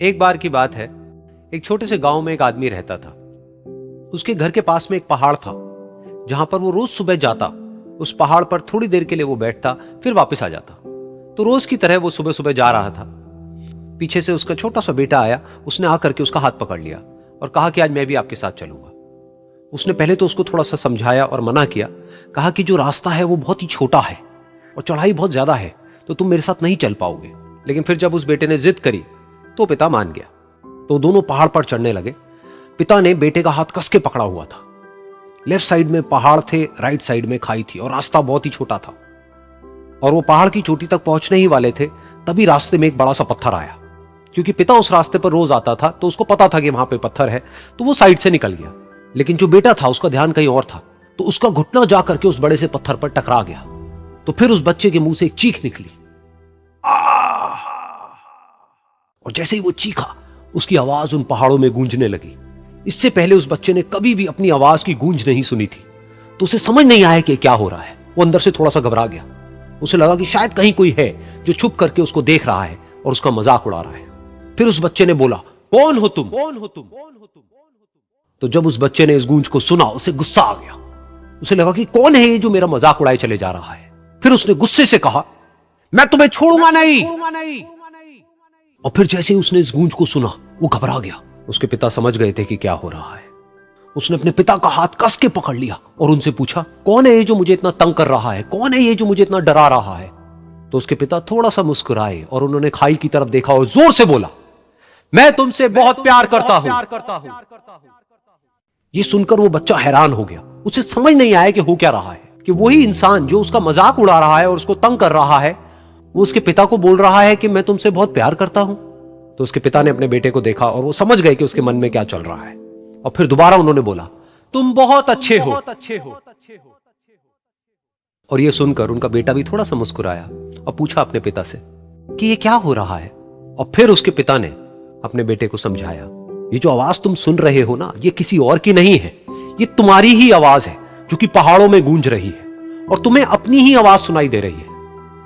एक बार की बात है, एक छोटे से गांव में एक आदमी रहता था। उसके घर के पास में एक पहाड़ था, जहां पर वो रोज सुबह जाता। उस पहाड़ पर थोड़ी देर के लिए वो बैठता, फिर वापस आ जाता। तो रोज की तरह वो सुबह सुबह जा रहा था। पीछे से उसका छोटा सा बेटा आया। उसने आकर के उसका हाथ पकड़ लिया और कहा कि आज मैं भी आपके साथ चलूंगा। उसने पहले तो उसको थोड़ा सा समझाया और मना किया। कहा कि जो रास्ता है वो बहुत ही छोटा है और चढ़ाई बहुत ज्यादा है, तो तुम मेरे साथ नहीं चल पाओगे। लेकिन फिर जब उस बेटे ने जिद करी तो पिता मान गया। तो दोनों पहाड़ पर चढ़ने लगे। पिता ने बेटे का हाथ कस के पकड़ा हुआ था। लेफ्ट साइड में पहाड़ थे, राइट साइड में खाई थी और रास्ता बहुत ही छोटा था। और वो पहाड़ की चोटी तक पहुंचने ही वाले थे, तभी रास्ते में एक बड़ा सा पत्थर आया। क्योंकि पिता उस रास्ते पर रोज आता था, तो उसको पता था कि वहां पे पत्थर है, तो वो साइड से निकल गया। लेकिन जो बेटा था उसका ध्यान कहीं और था, तो उसका घुटना जाकर के उस बड़े से पत्थर पर टकरा गया। तो फिर उस बच्चे के मुंह से एक चीख निकली। और जैसे ही वो चीखा, उसकी आवाज उन पहाड़ों में गूंजने लगी। इससे पहले उस बच्चे ने कभी भी अपनी आवाज की गूंज नहीं सुनी थी, तो उसे समझ नहीं आया कि क्या हो रहा है। वो अंदर से थोड़ा सा घबरा गया। उसे लगा कि शायद कहीं कोई है जो छुप करके उसको देख रहा है और उसका मजाक उड़ा रहा है। फिर उस बच्चे ने बोला, कौन हो तुम? कौन हो तुम? तो जब उस बच्चे ने इस गूंज को सुना, उसे गुस्सा आ गया। उसे लगा कि कौन है ये जो मेरा मजाक उड़ाए चले जा रहा है। फिर उसने गुस्से से कहा, मैं तुम्हें छोड़ूंगा नहीं। और फिर जैसे ही उसने इस गूंज को सुना, वो घबरा गया। उसके पिता समझ गए थे कि क्या हो रहा है। उसने अपने पिता का हाथ कस के पकड़ लिया और उनसे पूछा, कौन है ये जो मुझे इतना तंग कर रहा है? कौन है ये जो मुझे इतना डरा रहा है? तो उसके पिता थोड़ा सा मुस्कुराए और उन्होंने खाई की तरफ देखा और जोर से बोला, मैं तुमसे बहुत प्यार करता हूं। ये सुनकर वो बच्चा हैरान हो गया। उसे समझ नहीं आया कि हो क्या रहा है, कि वही इंसान जो उसका मजाक उड़ा रहा है और उसको तंग कर रहा है, वो उसके पिता को बोल रहा है कि मैं तुमसे बहुत प्यार करता हूं। तो उसके पिता ने अपने बेटे को देखा और वो समझ गए कि उसके मन में क्या चल रहा है। और फिर दोबारा उन्होंने बोला, तुम बहुत अच्छे हो। और ये सुनकर उनका बेटा भी थोड़ा सा मुस्कुराया और पूछा अपने पिता से कि ये क्या हो रहा है। और फिर उसके पिता ने अपने बेटे को समझाया, ये जो आवाज तुम सुन रहे हो ना, ये किसी और की नहीं है, ये तुम्हारी ही आवाज है जो कि पहाड़ों में गूंज रही है और तुम्हें अपनी ही आवाज सुनाई दे रही है।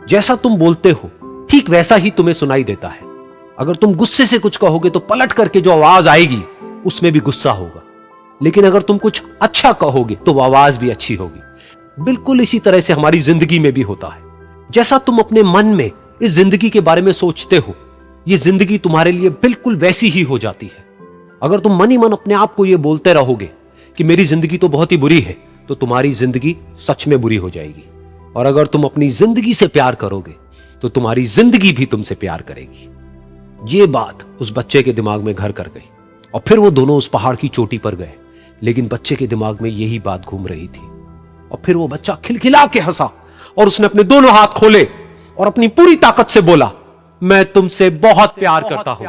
जैसा तुम बोलते हो ठीक वैसा ही तुम्हें सुनाई देता है। अगर तुम गुस्से से कुछ कहोगे तो पलट करके जो आवाज आएगी उसमें भी गुस्सा होगा, लेकिन अगर तुम कुछ अच्छा कहोगे तो वो आवाज भी अच्छी होगी। बिल्कुल इसी तरह से हमारी जिंदगी में भी होता है। जैसा तुम अपने मन में इस जिंदगी के बारे में सोचते हो, ये जिंदगी तुम्हारे लिए बिल्कुल वैसी ही हो जाती है। अगर तुम मन ही मन अपने आप को ये बोलते रहोगे कि मेरी जिंदगी तो बहुत ही बुरी है, तो तुम्हारी जिंदगी सच में बुरी हो जाएगी। और अगर तुम अपनी जिंदगी से प्यार करोगे तो तुम्हारी जिंदगी भी तुमसे प्यार करेगी। ये बात उस बच्चे के दिमाग में घर कर गई और फिर वो दोनों उस पहाड़ की चोटी पर गए। लेकिन बच्चे के दिमाग में यही बात घूम रही थी। और फिर वो बच्चा खिलखिला के हंसा और उसने अपने दोनों हाथ खोले और अपनी पूरी ताकत से बोला, मैं तुमसे बहुत प्यार करता हूं।